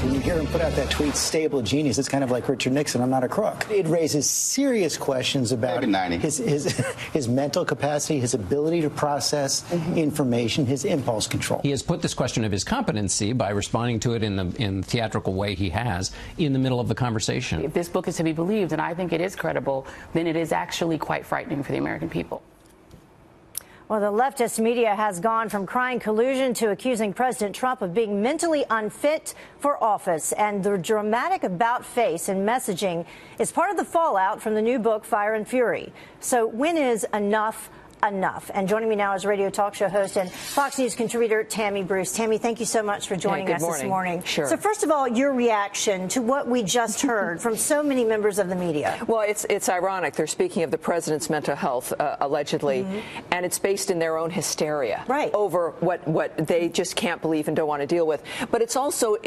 When you hear him put out that tweet, stable genius, it's kind of like Richard Nixon, I'm not a crook. It raises serious questions about his mental capacity, his ability to process information, his impulse control. He has put this question of his competency by responding to it in the theatrical way he has in the middle of the conversation. If this book is to be believed, and I think it is credible, then it is actually quite frightening for the American people. Well, the leftist media has gone from crying collusion to accusing President Trump of being mentally unfit for office. And the dramatic about-face and messaging is part of the fallout from the new book, Fire and Fury. So when is enough? And joining me now is radio talk show host and Fox News contributor Tammy Bruce. Tammy, thank you so much for joining us this morning. Sure. So first of all, your reaction to what we just heard from so many members of the media. Well, it's ironic. They're speaking of the president's mental health, allegedly, and it's based in their own hysteria over what they just can't believe and don't want to deal with. But it's also,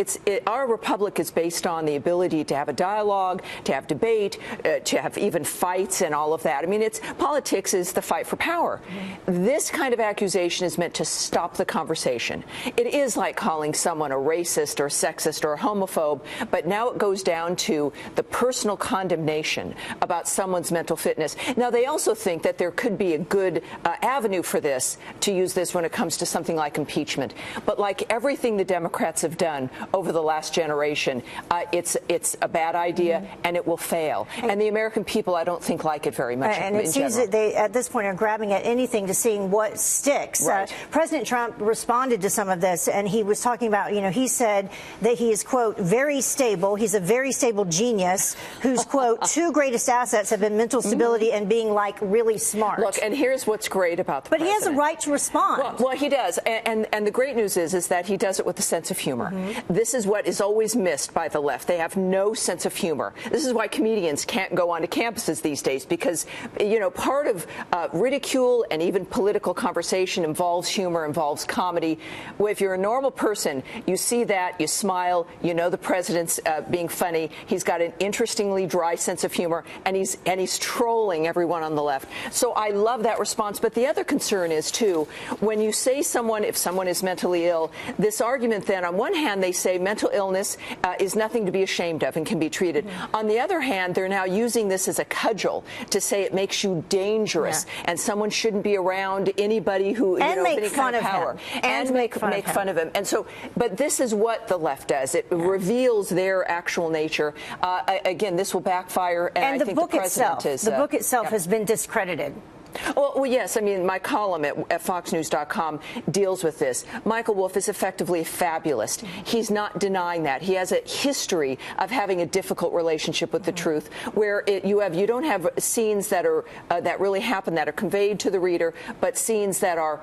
our republic is based on the ability to have a dialogue, to have debate, to have even fights and all of that. I mean, politics is the fight for power. This kind of accusation is meant to stop the conversation. It is like calling someone a racist or sexist or a homophobe, but now it goes down to the personal condemnation about someone's mental fitness. Now, they also think that there could be a good avenue for this, to use this when it comes to something like impeachment. But like everything the Democrats have done over the last generation, it's a bad idea and it will fail. And the American people, I don't think, like it very much. And it seems that they, at this point, are grabbing at anything to seeing what sticks. President Trump responded to some of this, and he was talking about, he said that he is, quote, very stable. He's a very stable genius whose, quote, two greatest assets have been mental stability and being, like, really smart. Look, and here's what's great about the president. He has a right to respond. Well, he does. And the great news is that he does it with a sense of humor. This is what is always missed by the left. They have no sense of humor. This is why comedians can't go onto campuses these days, because, part of ridicule and even political conversation involves humor, involves comedy. Well, if you're a normal person, you see that, you smile, the president's being funny. He's got an interestingly dry sense of humor, and he's trolling everyone on the left. So I love that response. But the other concern is, too, when you say if someone is mentally ill, this argument then, on one hand, they say mental illness is nothing to be ashamed of and can be treated. On the other hand, they're now using this as a cudgel to say it makes you dangerous and someone shouldn't be around anybody who, make fun of power. And make fun of him. And so, but this is what the left does. It reveals their actual nature. Again, this will backfire. And I think the president is. The book itself has been discredited. Well, yes. I mean, my column at FoxNews.com deals with this. Michael Wolff is effectively a fabulist. He's not denying that. He has a history of having a difficult relationship with the truth, where you don't have scenes that are that really happen, that are conveyed to the reader, but scenes that are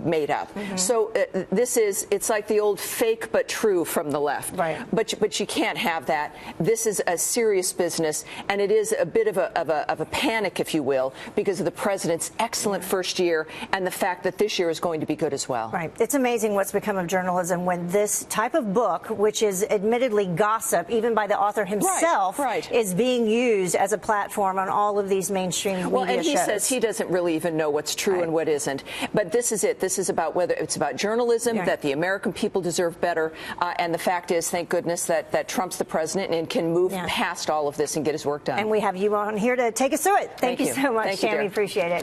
made up. So it's like the old fake but true from the left. But you can't have that. This is a serious business, and it is a bit of a panic, if you will, because of the president's excellent first year and the fact that this year is going to be good as well. It's amazing what's become of journalism when this type of book, which is admittedly gossip, even by the author himself, is being used as a platform on all of these mainstream media shows. And he says he doesn't really even know what's true and what isn't. But this is it. This is about whether it's about journalism, that the American people deserve better. And the fact is, thank goodness, that Trump's the president and can move past all of this and get his work done. And we have you on here to take us through it. Thank you so much, Thank you, Tammy. Appreciate it.